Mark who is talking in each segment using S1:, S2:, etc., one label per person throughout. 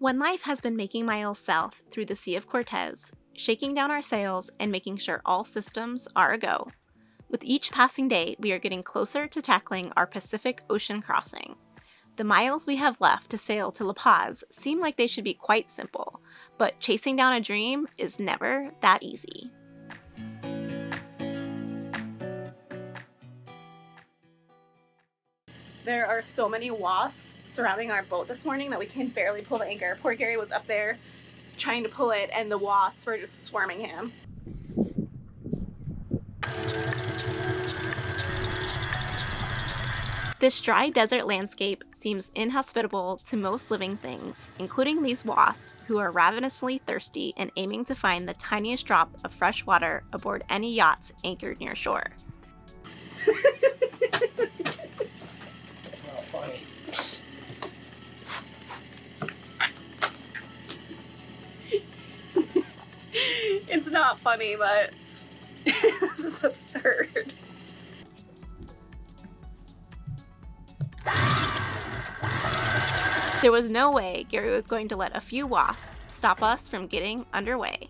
S1: When life has been making miles south through the Sea of Cortez, shaking down our sails and making sure all systems are a go. With each passing day, we are getting closer to tackling our Pacific Ocean crossing. The miles we have left to sail to La Paz seem like they should be quite simple, but chasing down a dream is never that easy. There are so many wasps surrounding our boat this morning that we can barely pull the anchor. Poor Gary was up there trying to pull it and the wasps were just swarming him. This dry desert landscape seems inhospitable to most living things, including these wasps who are ravenously thirsty and aiming to find the tiniest drop of fresh water aboard any yachts anchored near shore.
S2: It's not funny.
S1: It's not funny, but this is absurd. There was no way Gary was going to let a few wasps stop us from getting underway.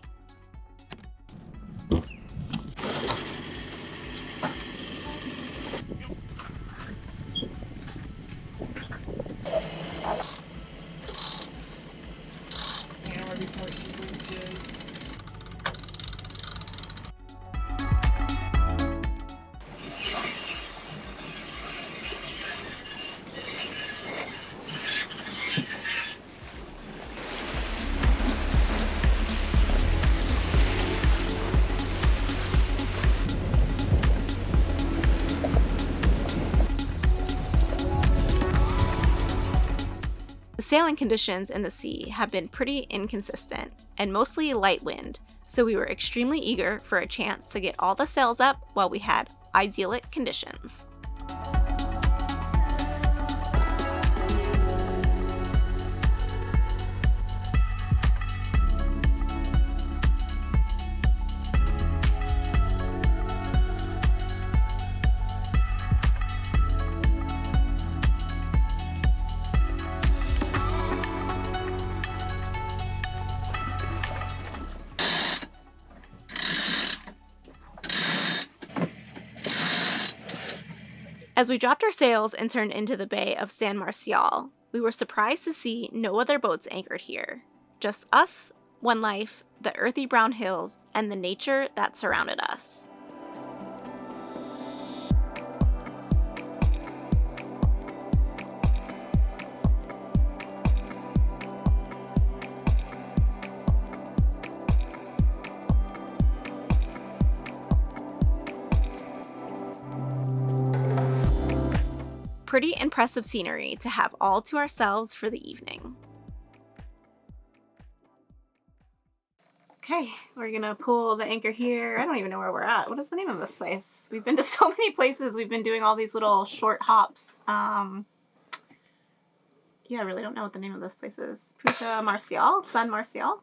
S1: The sailing conditions in the sea have been pretty inconsistent and mostly light wind, so we were extremely eager for a chance to get all the sails up while we had idyllic conditions. As we dropped our sails and turned into the Bay of San Marcial, we were surprised to see no other boats anchored here. Just us, one life, the earthy brown hills, and the nature that surrounded us. Pretty impressive scenery to have all to ourselves for the evening. Okay, we're gonna pull the anchor here. I don't even know where we're at. What is the name of this place? We've been to so many places. We've been doing all these little short hops. Yeah, I really don't know what the name of this place is. Puerto Marcial? San Marcial?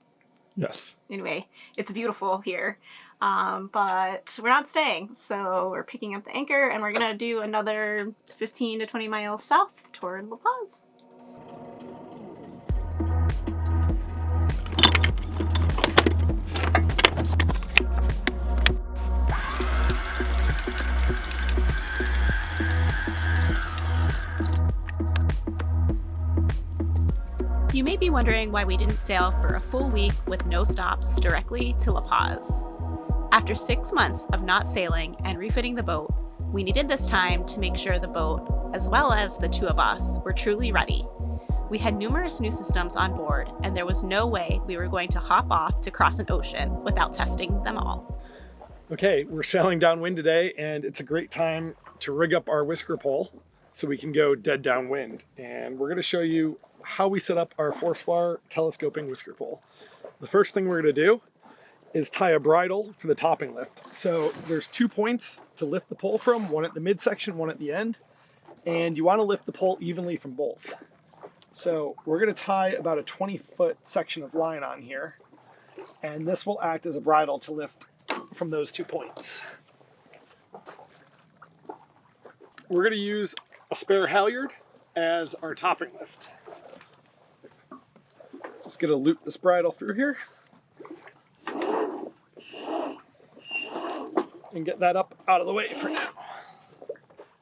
S2: Yes.
S1: Anyway, it's beautiful here. But we're not staying, so we're picking up the anchor and we're gonna do another 15 to 20 miles south toward La Paz. You may be wondering why we didn't sail for a full week with no stops directly to La Paz. After 6 months of not sailing and refitting the boat, we needed this time to make sure the boat, as well as the two of us, were truly ready. We had numerous new systems on board, and there was no way we were going to hop off to cross an ocean without testing them all.
S2: Okay, we're sailing downwind today, and it's a great time to rig up our Whisker pole so we can go dead downwind. And we're going to show you how we set up our Forespar telescoping Whisker pole. The first thing we're going to do is tie a bridle for the topping lift. So there's 2 points to lift the pole from, one at the midsection, one at the end, and you want to lift the pole evenly from both. So we're going to tie about a 20-foot section of line on here, and this will act as a bridle to lift from those 2 points. We're going to use a spare halyard as our topping lift. just gonna loop this bridle through here and get that up out of the way for now.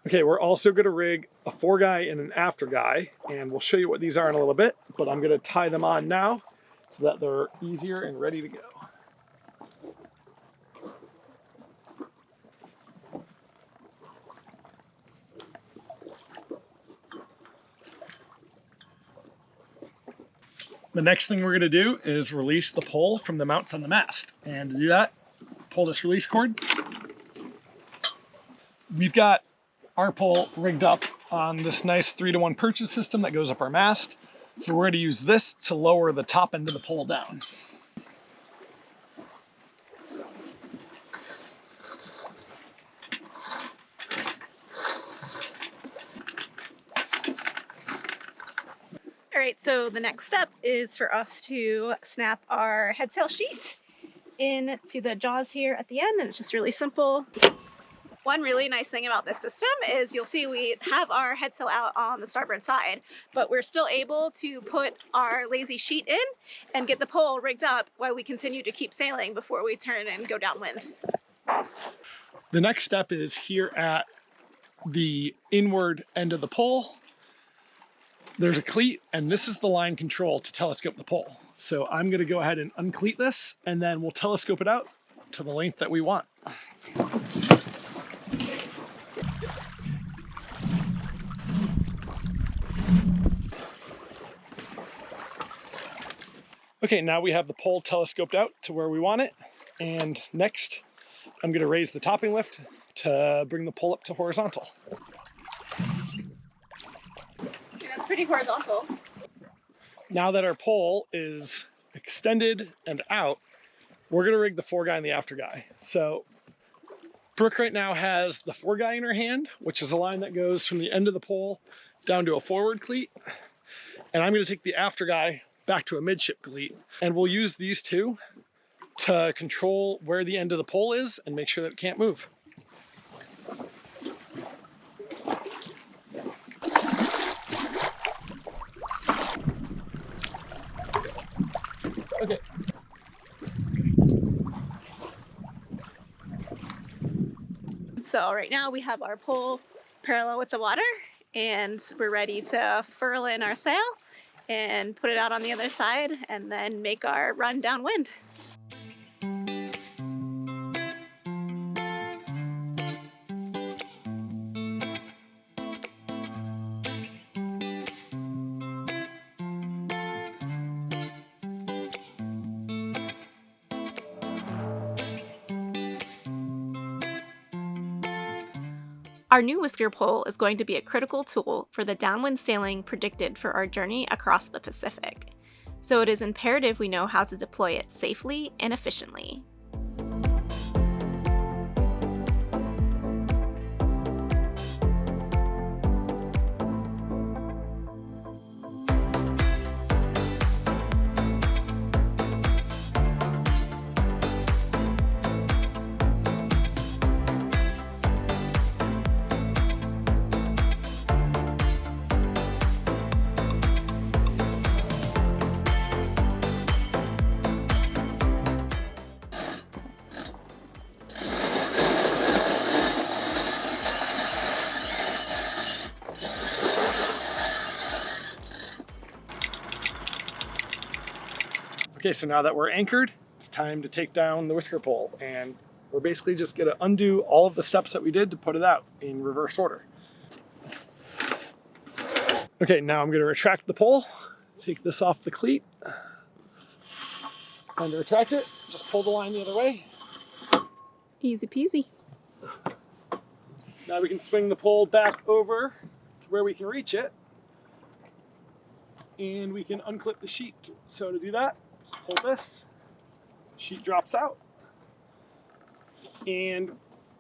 S2: Okay, we're also gonna rig a fore guy and an after guy, and we'll show you what these are in a little bit, but I'm gonna tie them on now so that they're easier and ready to go. The next thing we're going to do is release the pole from the mounts on the mast. And to do that, pull this release cord. We've got our pole rigged up on this nice 3-to-1 purchase system that goes up our mast. So we're going to use this to lower the top end of the pole down.
S1: All right, so the next step is for us to snap our head sail sheet into the jaws here at the end, and it's just really simple. One really nice thing about this system is you'll see we have our head sail out on the starboard side, but we're still able to put our lazy sheet in and get the pole rigged up while we continue to keep sailing before we turn and go downwind.
S2: The next step is here at the inward end of the pole. There's a cleat, and this is the line control to telescope the pole. So I'm going to go ahead and uncleat this, and then we'll telescope it out to the length that we want. Okay, now we have the pole telescoped out to where we want it. And next, I'm going to raise the topping lift to bring the pole up to horizontal.
S1: That's pretty horizontal.
S2: Now that our pole is extended and out, we're going to rig the fore guy and the after guy. So Brooke right now has the fore guy in her hand, which is a line that goes from the end of the pole down to a forward cleat. And I'm going to take the after guy back to a midship cleat. And we'll use these two to control where the end of the pole is and make sure that it can't move. Okay.
S1: So right now we have our pole parallel with the water, and we're ready to furl in our sail and put it out on the other side and then make our run downwind. Our new Whisker pole is going to be a critical tool for the downwind sailing predicted for our journey across the Pacific, so it is imperative we know how to deploy it safely and efficiently.
S2: Okay, so now that we're anchored, it's time to take down the Whisker pole, and we're basically just gonna undo all of the steps that we did to put it out in reverse order. Okay, now I'm gonna retract the pole, take this off the cleat, and to retract it, just pull the line the other way.
S1: Easy peasy.
S2: Now we can swing the pole back over to where we can reach it, and we can unclip the sheet. So to do that, just pull this, sheet drops out, and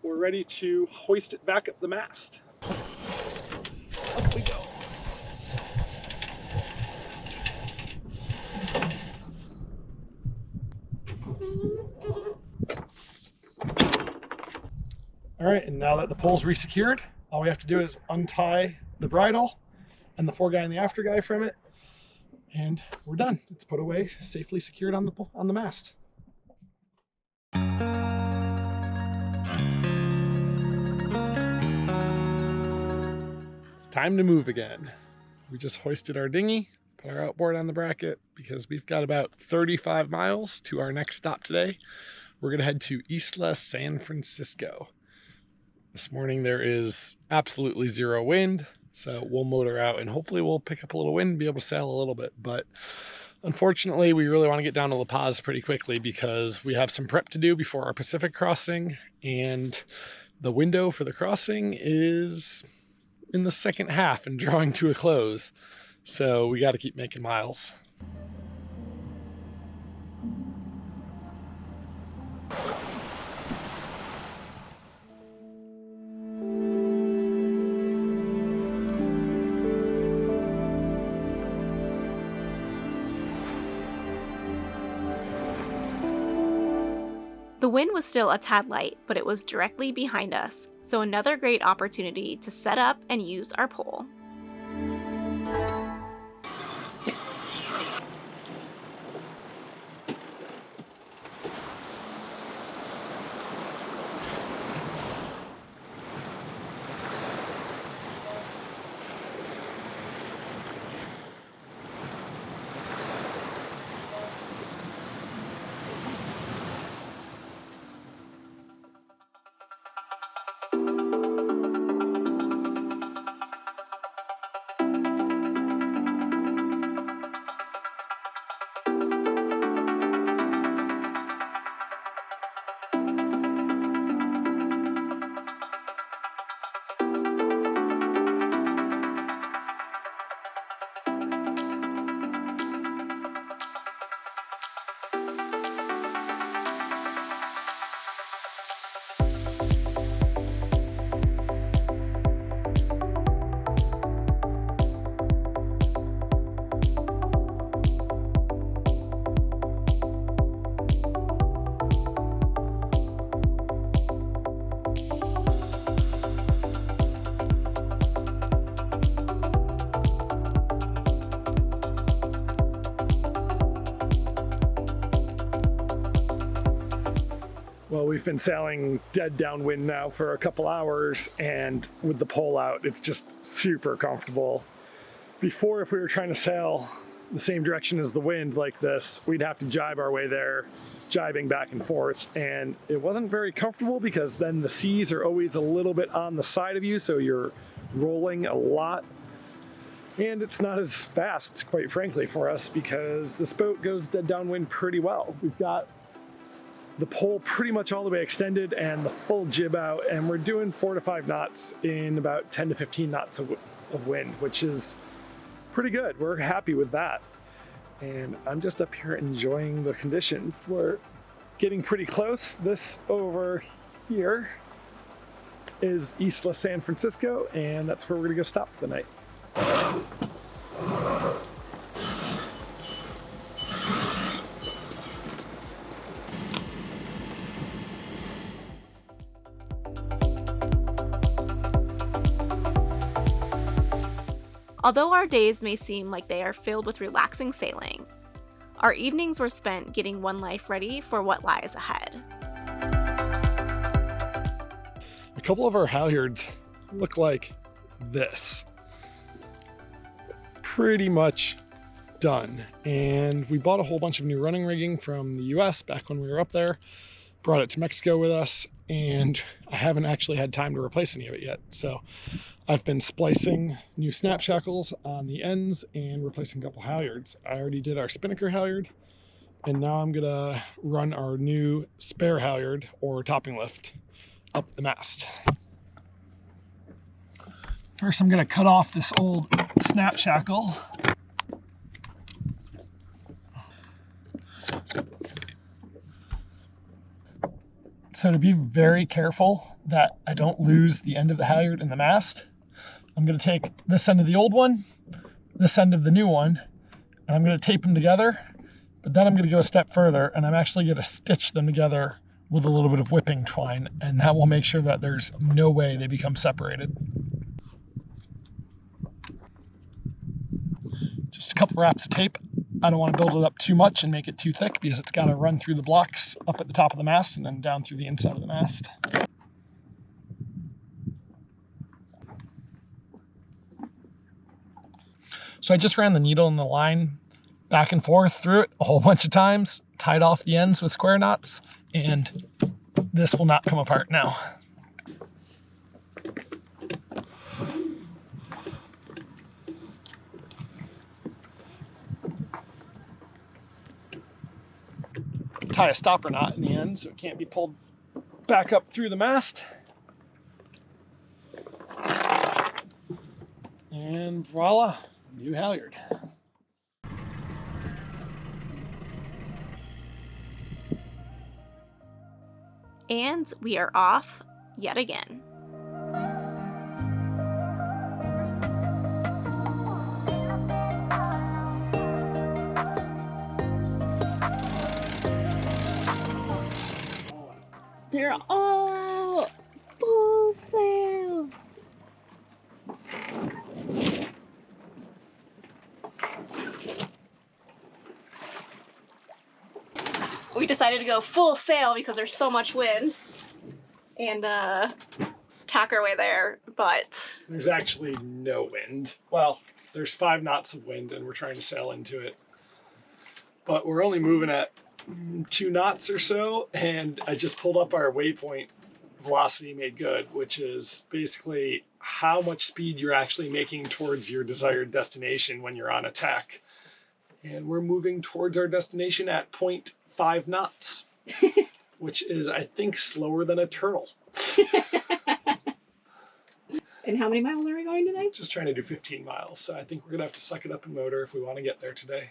S2: we're ready to hoist it back up the mast. Up we go. All right, and now that the pole's resecured, all we have to do is untie the bridle and the fore guy and the after guy from it, and we're done. It's put away, safely secured on the mast. It's time to move again. We just hoisted our dinghy, put our outboard on the bracket because we've got about 35 miles to our next stop today. We're going to head to Isla San Francisco. This morning there is absolutely zero wind, so we'll motor out and hopefully we'll pick up a little wind and be able to sail a little bit. But unfortunately, we really want to get down to La Paz pretty quickly because we have some prep to do before our Pacific crossing, and the window for the crossing is in the second half and drawing to a close. So we got to keep making miles.
S1: The wind was still a tad light, but it was directly behind us, so another great opportunity to set up and use our pole.
S2: Well, we've been sailing dead downwind now for a couple hours, and with the pole out, it's just super comfortable. Before, if we were trying to sail the same direction as the wind like this, we'd have to jibe our way there, jibing back and forth, and it wasn't very comfortable because then the seas are always a little bit on the side of you, so you're rolling a lot. And it's not as fast, quite frankly, for us because this boat goes dead downwind pretty well. We've got the pole pretty much all the way extended and the full jib out, and we're doing 4 to 5 knots in about 10 to 15 knots of wind, which is pretty good. We're happy with that. And I'm just up here enjoying the conditions. We're getting pretty close. This over here is Isla San Francisco, and that's where we're gonna go stop for the night.
S1: Although our days may seem like they are filled with relaxing sailing, our evenings were spent getting one life ready for what lies ahead.
S2: A couple of our halyards look like this. Pretty much done. And we bought a whole bunch of new running rigging from the US back when we were up there, brought it to Mexico with us, and I haven't actually had time to replace any of it yet. So I've been splicing new snap shackles on the ends and replacing a couple halyards. I already did our spinnaker halyard, and now I'm gonna run our new spare halyard or topping lift up the mast. First, I'm gonna cut off this old snap shackle. So to be very careful that I don't lose the end of the halyard in the mast, I'm going to take this end of the old one, this end of the new one, and I'm going to tape them together, but then I'm going to go a step further and I'm actually going to stitch them together with a little bit of whipping twine, and that will make sure that there's no way they become separated. Just a couple wraps of tape. I don't want to build it up too much and make it too thick because it's got to run through the blocks up at the top of the mast and then down through the inside of the mast. So I just ran the needle and the line back and forth through it a whole bunch of times, tied off the ends with square knots, and this will not come apart now. Tie a stopper knot in the end so it can't be pulled back up through the mast. And voila, new halyard.
S1: And we are off yet again. They're all out! Full sail! We decided to go full sail because there's so much wind and tack our way there, but
S2: there's actually no wind. Well, there's 5 knots of wind and we're trying to sail into it. But we're only moving at 2 knots or so, and I just pulled up our waypoint velocity made good, which is basically how much speed you're actually making towards your desired destination when you're on a tack. And we're moving towards our destination at 0.5 knots, which is, I think, slower than a turtle.
S1: And how many miles are we going today?
S2: Just trying to do 15 miles, so I think we're gonna have to suck it up and motor if we want to get there today.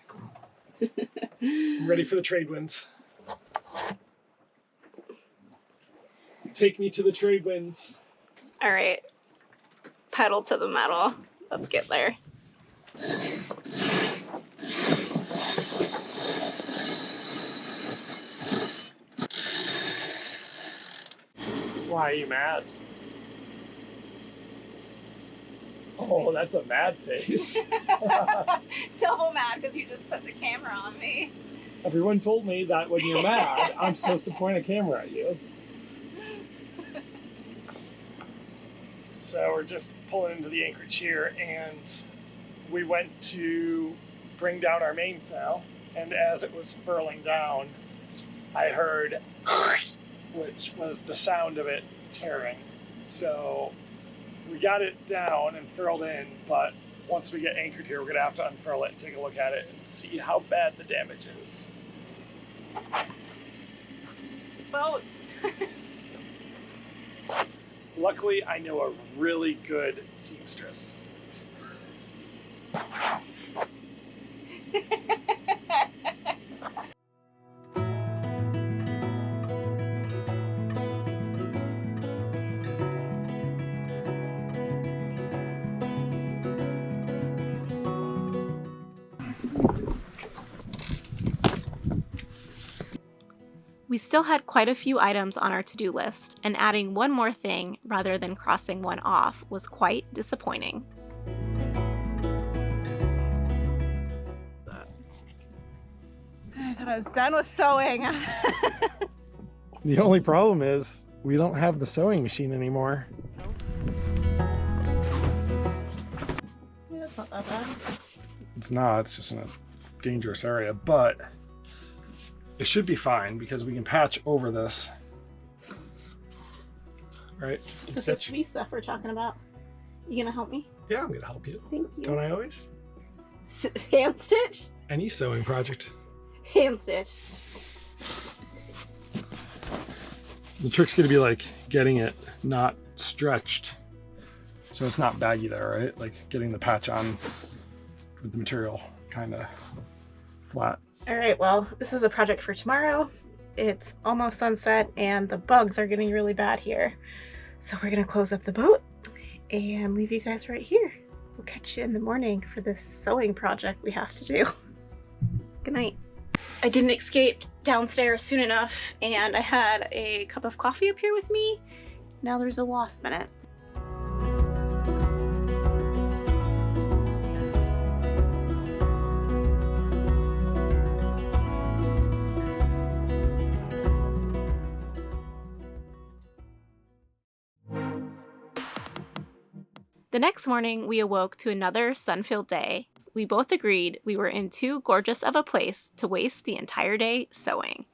S2: I'm ready for the trade winds. Take me to the trade winds.
S1: All right, pedal to the metal. Let's get there.
S2: Why are you mad? Oh, that's a mad face.
S1: Double mad because you just put the camera on me.
S2: Everyone told me that when you're mad, I'm supposed to point a camera at you. So we're just pulling into the anchorage here, and we went to bring down our mainsail, and as it was furling down, I heard which was the sound of it tearing. So we got it down and furled in, but once we get anchored here, we're gonna have to unfurl it and take a look at it and see how bad the damage is.
S1: Boats.
S2: Luckily, I know a really good seamstress.
S1: We still had quite a few items on our to-do list, and adding one more thing rather than crossing one off was quite disappointing. I thought I was done with sewing.
S2: The only problem is we don't have the sewing machine anymore.
S1: Yeah, it's not that bad.
S2: It's not, it's just in a dangerous area, but it should be fine because we can patch over this. Right?
S1: This is sweet stuff we're talking about. You gonna help me?
S2: Yeah, I'm gonna help you.
S1: Thank you.
S2: Don't I always?
S1: Hand stitch?
S2: Any sewing project.
S1: Hand stitch.
S2: The trick's gonna be like getting it not stretched so it's not baggy there, right? Like getting the patch on with the material kind of flat.
S1: All right, well, this is a project for tomorrow. It's almost sunset and the bugs are getting really bad here. So we're gonna close up the boat and leave you guys right here. We'll catch you in the morning for this sewing project we have to do. Good night. I didn't escape downstairs soon enough and I had a cup of coffee up here with me. Now there's a wasp in it. The next morning, we awoke to another sun-filled day. We both agreed we were in too gorgeous of a place to waste the entire day sewing.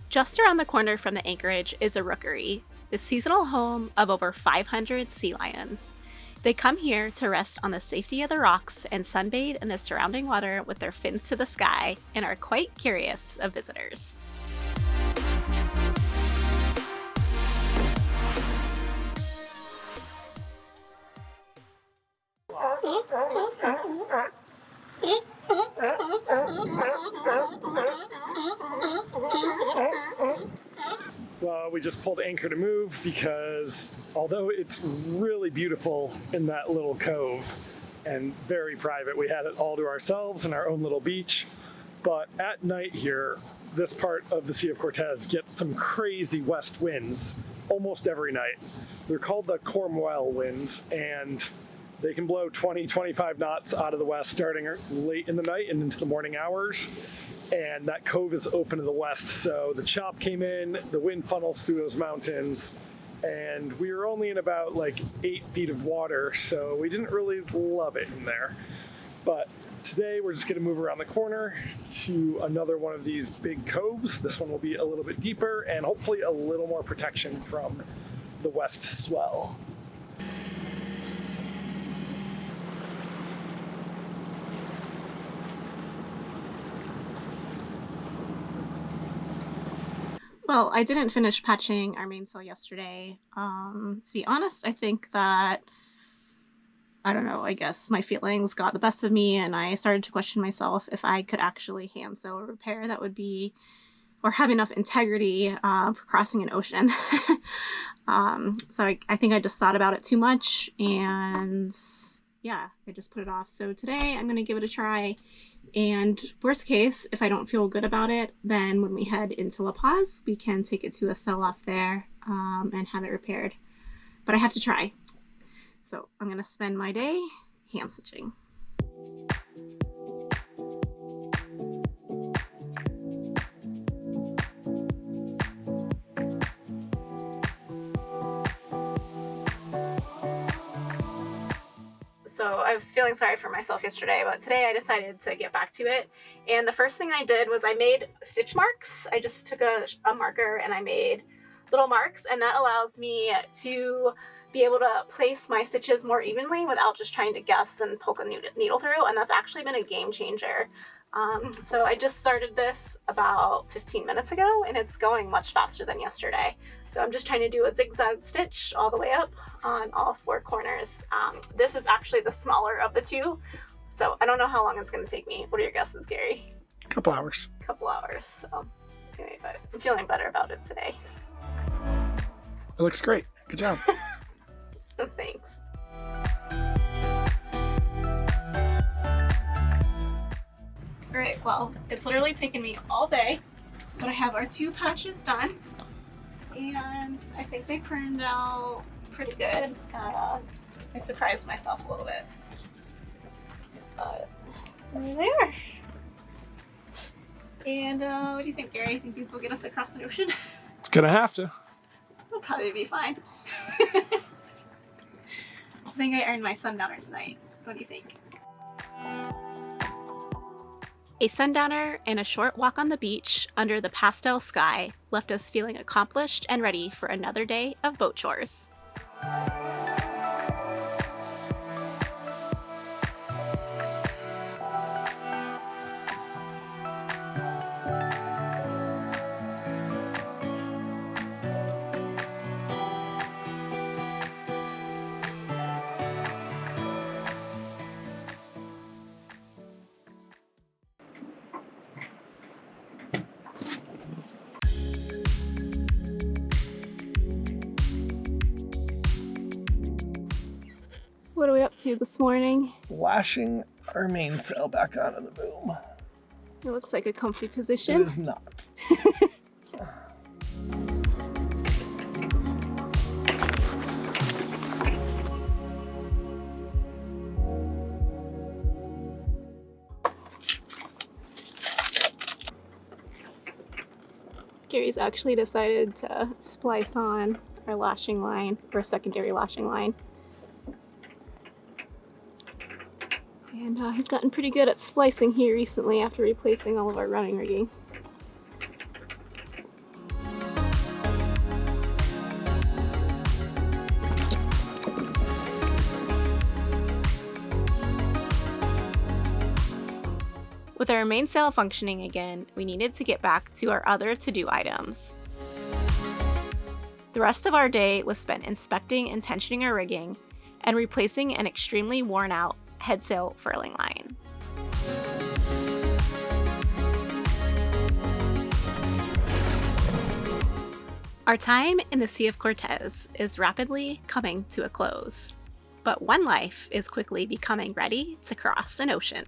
S1: Just around the corner from the anchorage is a rookery, the seasonal home of over 500 sea lions. They come here to rest on the safety of the rocks and sunbathe in the surrounding water with their fins to the sky and are quite curious of visitors.
S2: Well, we just pulled anchor to move because although it's really beautiful in that little cove and very private, we had it all to ourselves and our own little beach. But at night here, this part of the Sea of Cortez gets some crazy west winds almost every night. They're called the Cornwell winds, and they can blow 20, 25 knots out of the west starting late in the night and into the morning hours. And that cove is open to the west, so the chop came in, the wind funnels through those mountains, and we were only in about like 8 feet of water, so we didn't really love it in there. But today we're just gonna move around the corner to another one of these big coves. This one will be a little bit deeper and hopefully a little more protection from the west swell.
S1: Well, I didn't finish patching our mainsail yesterday. To be honest, I think that, I don't know, I guess my feelings got the best of me and I started to question myself if I could actually hand sew a repair that would be, or have enough integrity for crossing an ocean. So I think I just thought about it too much and yeah, I just put it off. So today I'm going to give it a try. And worst case, if I don't feel good about it, then when we head into La Paz, we can take it to a sell-off there and have it repaired. But I have to try. So I'm going to spend my day hand stitching. So I was feeling sorry for myself yesterday, but today I decided to get back to it. And the first thing I did was I made stitch marks. I just took a marker and I made little marks, and that allows me to be able to place my stitches more evenly without just trying to guess and poke a needle through, and that's actually been a game changer. So I just started this about 15 minutes ago and it's going much faster than yesterday. So I'm just trying to do a zigzag stitch all the way up on all 4 corners. This is actually the smaller of the two, so I don't know how long it's going to take me. What are your guesses, Gary?
S2: Couple hours.
S1: Couple hours. So anyway, but I'm feeling better about it today.
S2: It looks great. Good job.
S1: Thanks. Alright, well, it's literally taken me all day, but I have our 2 patches done, and I think they turned out pretty good. I surprised myself a little bit, but there they are. And what do you think, Gary? You think these will get us across the ocean?
S2: It's gonna have to.
S1: It'll probably be fine. I think I earned my sundowner tonight. What do you think? A sundowner and a short walk on the beach under the pastel sky left us feeling accomplished and ready for another day of boat chores. to this morning.
S2: Lashing our mainsail back onto the boom.
S1: It looks like a comfy
S2: It
S1: position.
S2: is not.
S1: Gary's actually decided to splice on our lashing line, or secondary lashing line. And he's gotten pretty good at splicing here recently after replacing all of our running rigging. With our mainsail functioning again, we needed to get back to our other to-do items. The rest of our day was spent inspecting and tensioning our rigging and replacing an extremely worn out headsail furling line. Our time in the Sea of Cortez is rapidly coming to a close, but one life is quickly becoming ready to cross an ocean.